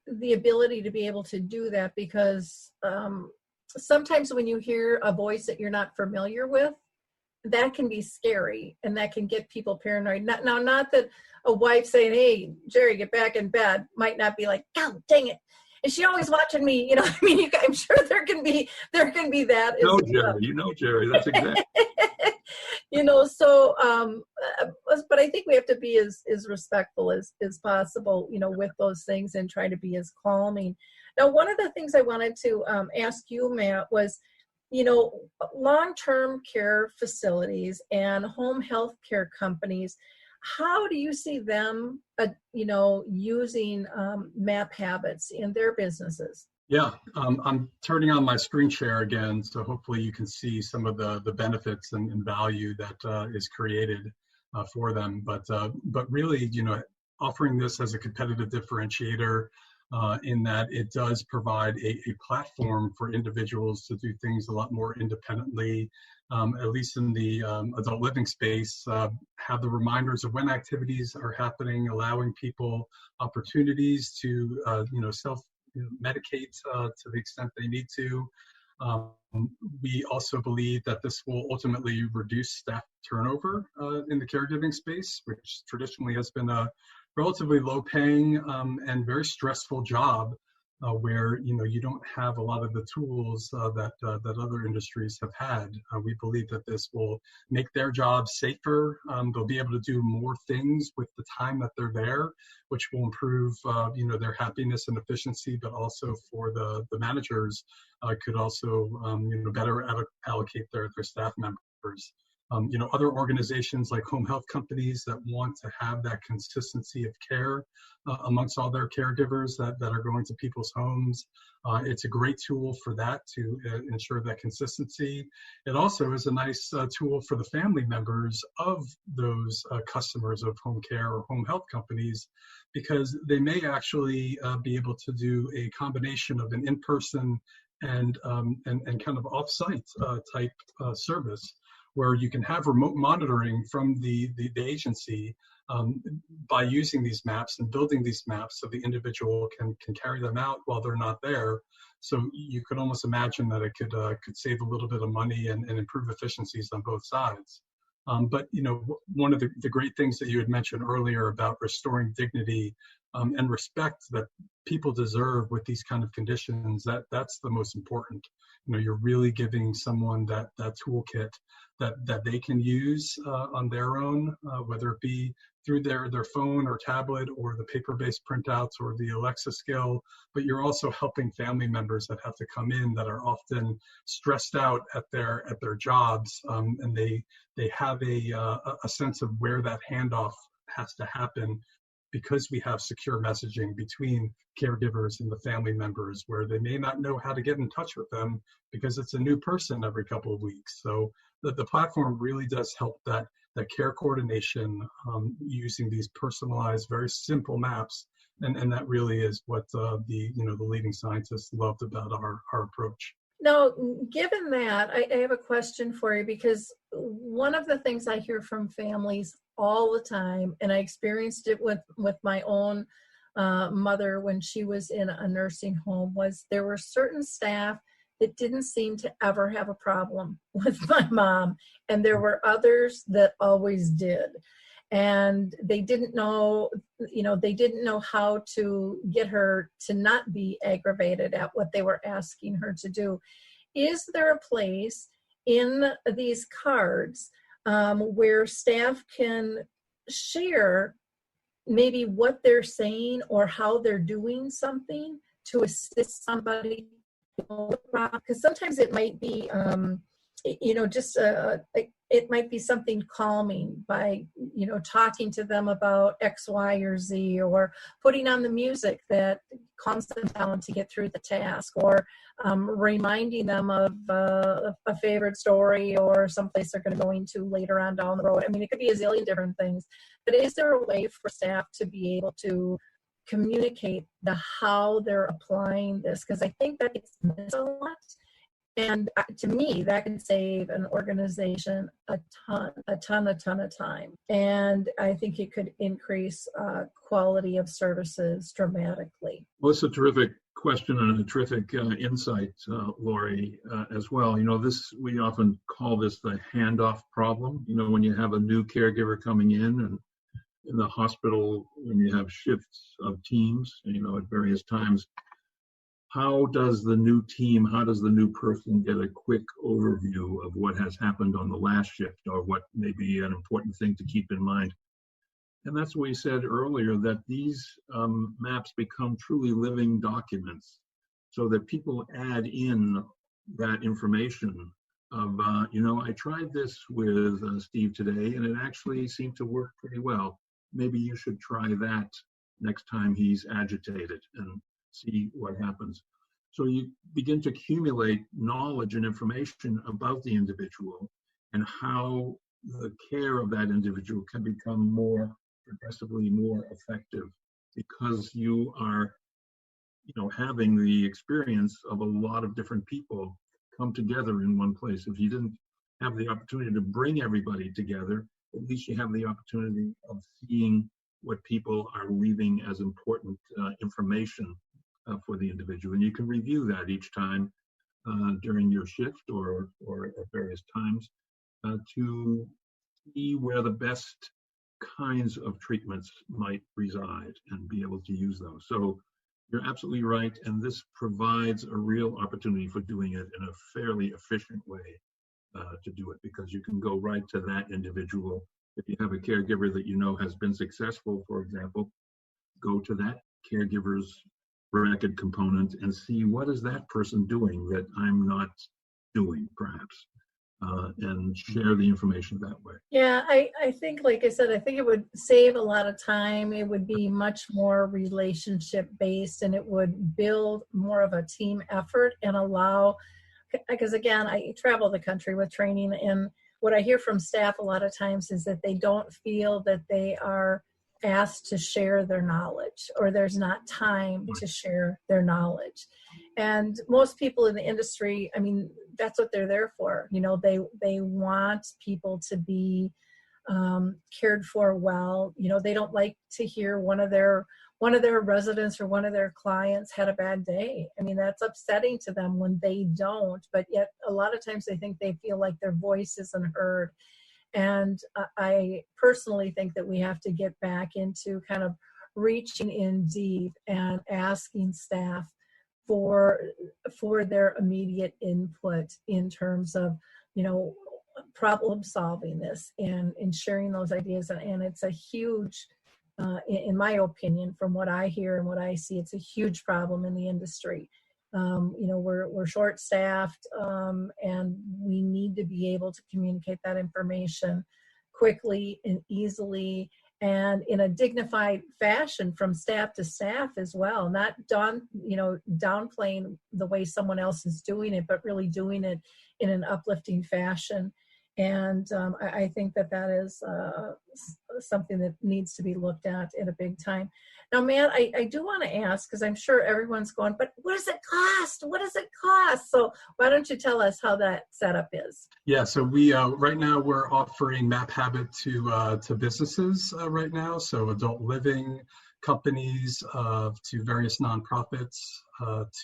the ability to be able to do that, because sometimes when you hear a voice that you're not familiar with, that can be scary, and that can get people paranoid. Not that a wife saying, hey, Jerry, get back in bed, might not be like, oh, dang it, is she always watching me? I'm sure there can be that. Jerry, that's exactly. But I think we have to be as respectful as possible, with those things, and try to be as calming. Now, one of the things I wanted to ask you, Matt, was, long-term care facilities and home health care companies, how do you see them, using MapHabits in their businesses? Yeah, I'm turning on my screen share again, so hopefully you can see some of the benefits and value that is created for them. But really, offering this as a competitive differentiator, in that it does provide a platform for individuals to do things a lot more independently, at least in the adult living space, have the reminders of when activities are happening, allowing people opportunities to, self-medicate to the extent they need to. We also believe that this will ultimately reduce staff turnover in the caregiving space, which traditionally has been a relatively low-paying and very stressful job, where you don't have a lot of the tools that other industries have had. We believe that this will make their jobs safer. They'll be able to do more things with the time that they're there, which will improve their happiness and efficiency, but also for the managers could also better allocate their staff members. Other organizations like home health companies that want to have that consistency of care amongst all their caregivers that are going to people's homes. It's a great tool for that to ensure that consistency. It also is a nice tool for the family members of those customers of home care or home health companies, because they may actually be able to do a combination of an in-person and kind of off-site type service, where you can have remote monitoring from the agency by using these maps and building these maps so the individual can carry them out while they're not there. So you could almost imagine that it could save a little bit of money and improve efficiencies on both sides. But one of the great things that you had mentioned earlier about restoring dignity and respect that people deserve with these kind of conditions, that's the most important. You're really giving someone that toolkit that they can use on their own, whether it be through their phone or tablet or the paper-based printouts or the Alexa skill, but you're also helping family members that have to come in that are often stressed out at their jobs, and they have a sense of where that handoff has to happen, because we have secure messaging between caregivers and the family members, where they may not know how to get in touch with them because it's a new person every couple of weeks. So the platform really does help that care coordination using these personalized, very simple maps. And that really is what the leading scientists loved about our approach. Now, given that, I have a question for you, because one of the things I hear from families all the time, and I experienced it with my own mother when she was in a nursing home, was there were certain staff that didn't seem to ever have a problem with my mom, and there were others that always did. And they didn't know how to get her to not be aggravated at what they were asking her to do. Is there a place in these cards where staff can share maybe what they're saying or how they're doing something to assist somebody? Because sometimes it might be, it might be something calming by, talking to them about X, Y, or Z, or putting on the music that calms them down to get through the task, or reminding them of a favorite story or someplace they're going to go into later on down the road. I mean, it could be a zillion different things, but is there a way for staff to be able to communicate how they're applying this? Because I think that it's missed a lot. And to me, that can save an organization a ton of time. And I think it could increase quality of services dramatically. Well, it's a terrific question and a terrific insight, Lori, as well. We often call this the handoff problem. When you have a new caregiver coming in the hospital, when you have shifts of teams, at various times, how does the new person get a quick overview of what has happened on the last shift, or what may be an important thing to keep in mind? And that's what we said earlier, that these maps become truly living documents, so that people add in that information of, I tried this with Steve today, and it actually seemed to work pretty well. Maybe you should try that next time he's agitated, and see what happens. So you begin to accumulate knowledge and information about the individual and how the care of that individual can become progressively more effective, because you are having the experience of a lot of different people come together in one place. If you didn't have the opportunity to bring everybody together, at least you have the opportunity of seeing what people are leaving as important information for the individual. And you can review that each time during your shift or at various times to see where the best kinds of treatments might reside and be able to use those. So you're absolutely right, and this provides a real opportunity for doing it in a fairly efficient way to do it, because you can go right to that individual. If you have a caregiver that you know has been successful, for example, go to that caregiver's bracket component and see what is that person doing that I'm not doing, perhaps. And share the information that way. Yeah, I think, like I said, I think it would save a lot of time. It would be much more relationship based, and it would build more of a team effort and allow, because again, I travel the country with training, and what I hear from staff a lot of times is that they don't feel that they are asked to share their knowledge, or there's not time to share their knowledge. And most people in the industry, I mean, that's what they're there for. They want people to be cared for well. They don't like to hear one of their residents or one of their clients had a bad day. I mean, that's upsetting to them when they don't, but yet a lot of times they feel like their voice isn't heard. And I personally think that we have to get back into kind of reaching in deep and asking staff for their immediate input in terms of, problem solving this and sharing those ideas. And it's a huge, in my opinion, from what I hear and what I see, it's a huge problem in the industry. We're short-staffed, and we need to be able to communicate that information quickly and easily and in a dignified fashion from staff to staff as well, not downplaying the way someone else is doing it, but really doing it in an uplifting fashion. And I think that is something that needs to be looked at a big time. Now, Matt, I do want to ask, because I'm sure everyone's going, but what does it cost? What does it cost? So why don't you tell us how that setup is? Yeah, so we right now we're offering MapHabit to businesses right now, so adult living companies, to various nonprofits,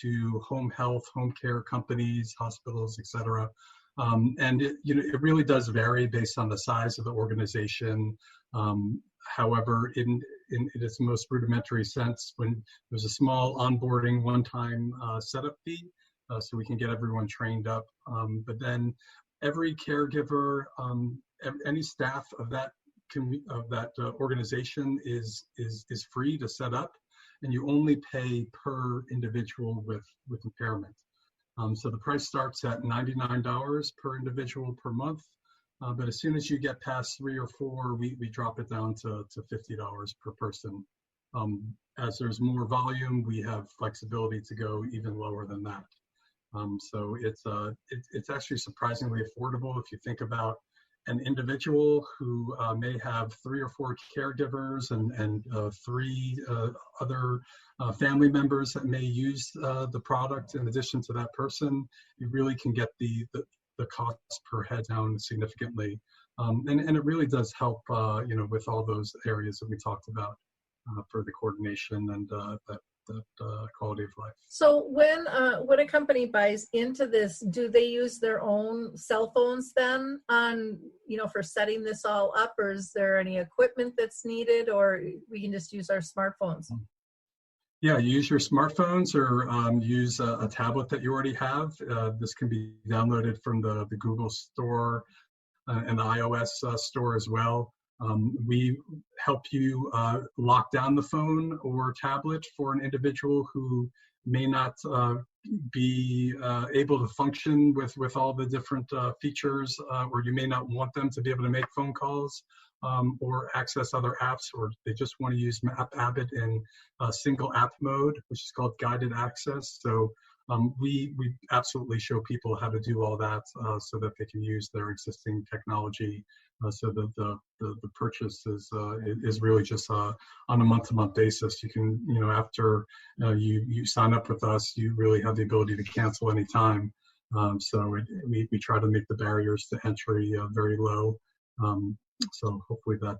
to home health, home care companies, hospitals, etc. And it really does vary based on the size of the organization. However, in its most rudimentary sense, when there's a small onboarding one-time setup fee, so we can get everyone trained up. But then every caregiver, any staff of that organization is free to set up, and you only pay per individual with impairment. So the price starts at $99 per individual per month, but as soon as you get past 3 or 4, we drop it down to $50 per person. As there's more volume, we have flexibility to go even lower than that. So it's actually surprisingly affordable if you think about an individual who may have 3 or 4 caregivers and 3 other family members that may use the product in addition to that person. You really can get the cost per head down significantly, and it really does help with all those areas that we talked about for the coordination and that quality of life. So when a company buys into this, do they use their own cell phones then on, for setting this all up, or is there any equipment that's needed, or we can just use our smartphones? Yeah, you use your smartphones or use a tablet that you already have. This can be downloaded from the Google Store and the iOS store as well. We help you lock down the phone or tablet for an individual who may not be able to function with all the different features, or you may not want them to be able to make phone calls or access other apps, or they just want to use MapHabit in single app mode, which is called guided access. So we absolutely show people how to do all that so that they can use their existing technology. So that the purchase is really just on a month-to-month basis. You can, after you sign up with us, you really have the ability to cancel anytime. So we try to make the barriers to entry very low. So hopefully that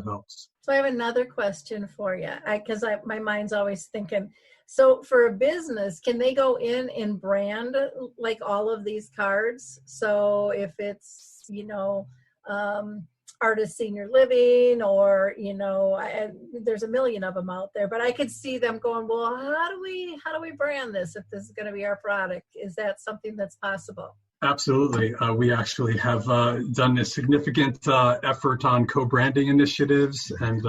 helps. So I have another question for you, because my mind's always thinking. So for a business, can they go in and brand like all of these cards? So if it's, Artist Senior Living, or, there's a million of them out there, but I could see them going, well, how do we brand this if this is going to be our product? Is that something that's possible? Absolutely. We actually have done a significant effort on co-branding initiatives, and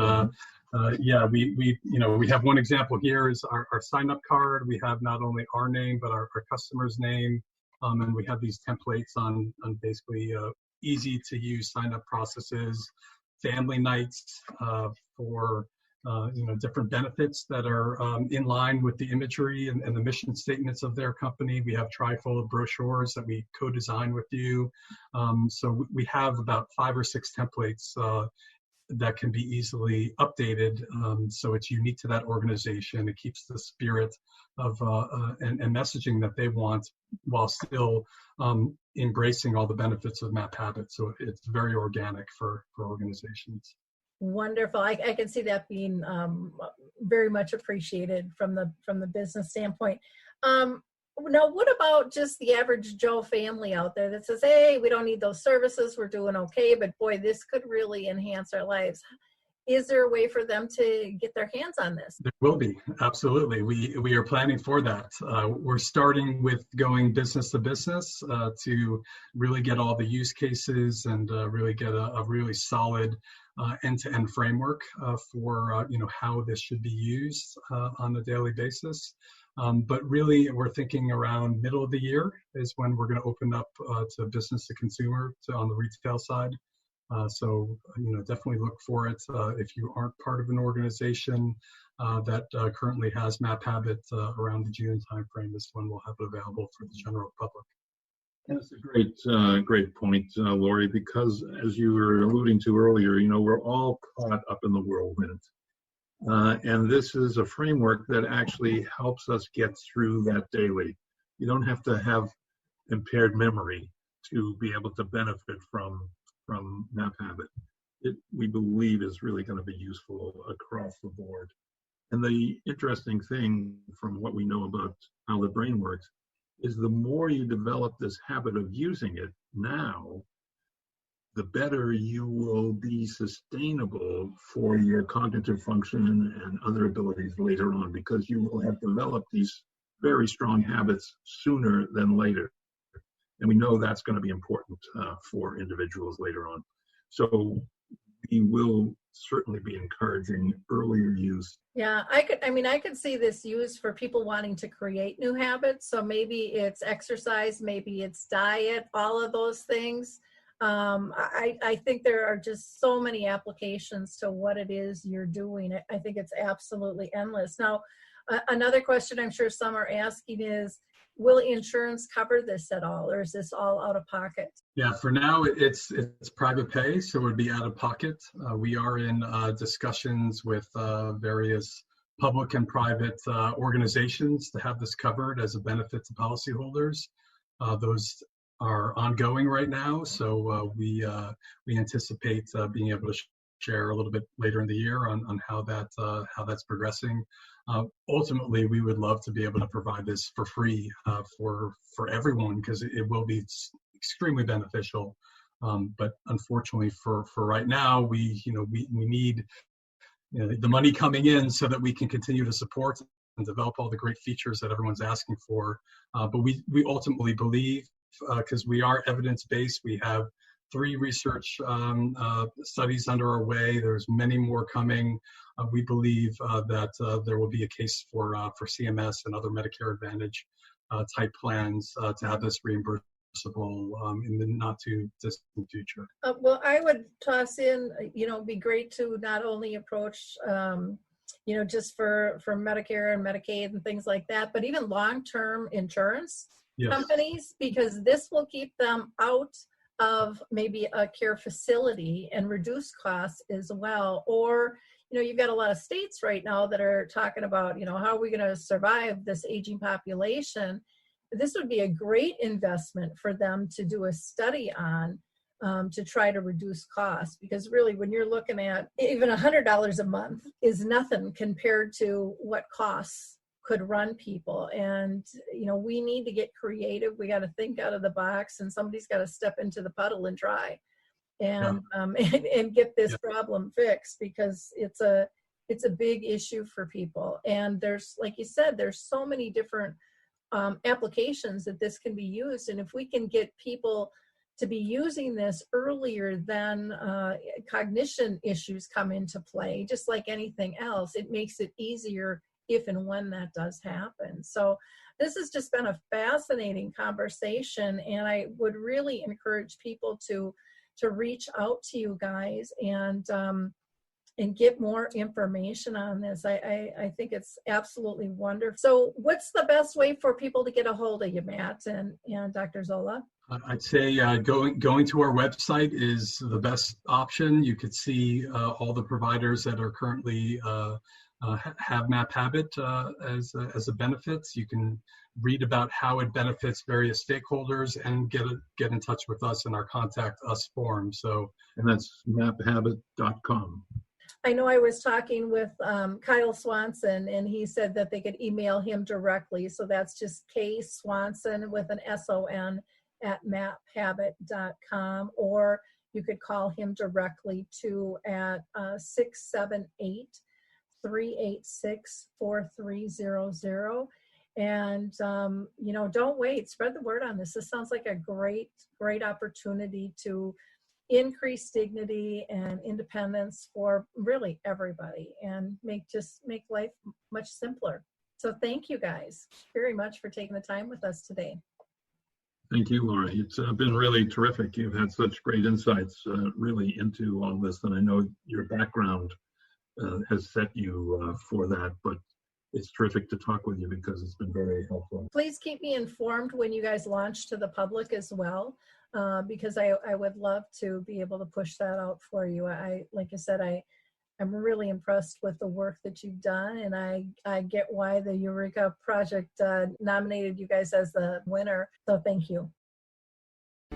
we have one example here is our sign-up card. We have not only our name but our customer's name, and we have these templates on basically easy to use sign-up processes, family nights for different benefits that are in line with the imagery and the mission statements of their company. We have trifold brochures that we co-design with you. So we have about 5 or 6 templates that can be easily updated. So it's unique to that organization. It keeps the spirit of and messaging that they want while still embracing all the benefits of MapHabit. So it's very organic for organizations. Wonderful. I can see that being very much appreciated from the business standpoint. Now, what about just the average Joe family out there that says, hey, we don't need those services, we're doing okay, but boy, this could really enhance our lives? Is there a way for them to get their hands on this? There will be, absolutely. We are planning for that. We're starting with going business to business to really get all the use cases and really get a really solid end-to-end framework for how this should be used on a daily basis. But really, we're thinking around middle of the year is when we're going to open up to business to consumer on the retail side. So definitely look for it. If you aren't part of an organization that currently has MapHabit, around the June timeframe is when we'll have it available for the general public. That's a great point, Lori, because as you were alluding to earlier, we're all caught up in the whirlwind. And this is a framework that actually helps us get through that daily. You don't have to have impaired memory to be able to benefit from MapHabit. It, we believe, is really going to be useful across the board. And the interesting thing from what we know about how the brain works is the more you develop this habit of using it now, the better you will be sustainable for your cognitive function and other abilities later on, because you will have developed these very strong habits sooner than later. And we know that's going to be important for individuals later on. So we will certainly be encouraging earlier use. Yeah, I could see this used for people wanting to create new habits. So maybe it's exercise, maybe it's diet, all of those things. I think there are just so many applications to what it is you're doing. I think it's absolutely endless. Now, another question I'm sure some are asking is, will insurance cover this at all, or is this all out of pocket? Yeah, for now it's private pay, so it would be out of pocket. We are in discussions with various public and private organizations to have this covered as a benefit to policyholders. Those are ongoing right now, so we anticipate being able to share a little bit later in the year on how that's progressing. Ultimately, we would love to be able to provide this for free for everyone, because it will be extremely beneficial. But unfortunately, for right now, we need the money coming in so that we can continue to support and develop all the great features that everyone's asking for. But we ultimately believe, because we are evidence-based, we have 3 research studies under our way. There's many more coming. We believe that there will be a case for CMS and other Medicare Advantage type plans to have this reimbursable in the not too distant future. Well, I would toss in, it'd be great to not only approach just for Medicare and Medicaid and things like that, but even long-term insurance companies, because this will keep them out of maybe a care facility and reduce costs as well. Or, you've got a lot of states right now that are talking about, how are we going to survive this aging population? This would be a great investment for them to do a study on, to try to reduce costs, because really when you're looking at even $100 a month is nothing compared to what costs could run people. And, we need to get creative. We got to think out of the box, and somebody's got to step into the puddle and try and get this problem fixed, because it's a big issue for people. And there's, like you said, there's so many different applications that this can be used. And if we can get people to be using this earlier than cognition issues come into play, just like anything else, it makes it easier if and when that does happen. So this has just been a fascinating conversation, and I would really encourage people to reach out to you guys and get more information on this. I think it's absolutely wonderful. So what's the best way for people to get a hold of you, Matt and Dr. Zola? I'd say going to our website is the best option. You could see all the providers that are currently have MapHabit as a benefit. You can read about how it benefits various stakeholders and get in touch with us in our Contact Us form. And that's maphabit.com. I know I was talking with Kyle Swanson, and he said that they could email him directly. So that's just K Swanson with an SON at maphabit.com, or you could call him directly too at 678-386-4300. And, don't wait, spread the word on this. This sounds like a great opportunity to increase dignity and independence for really everybody, and make life much simpler. So thank you guys very much for taking the time with us today. Thank you, Laura. It's been really terrific. You've had such great insights really into all this, and I know your background has set you for that, but it's terrific to talk with you because it's been very helpful. Please keep me informed when you guys launch to the public as well, because I would love to be able to push that out for you. Like I said, I'm really impressed with the work that you've done, and I get why the Eureka Project nominated you guys as the winner. So thank you.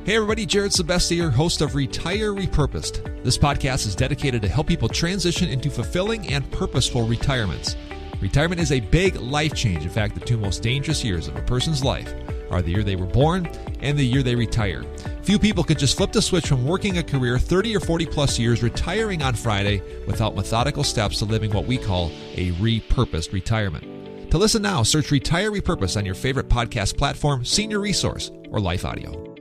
Hey everybody, Jared Sebesti here, host of Retire Repurposed. This podcast is dedicated to help people transition into fulfilling and purposeful retirements. Retirement is a big life change. In fact, the two most dangerous years of a person's life are the year they were born and the year they retire. Few people could just flip the switch from working a career 30 or 40 plus years, retiring on Friday, without methodical steps to living what we call a repurposed retirement. To listen now, search Retire Repurposed on your favorite podcast platform, Senior Resource, or Life Audio.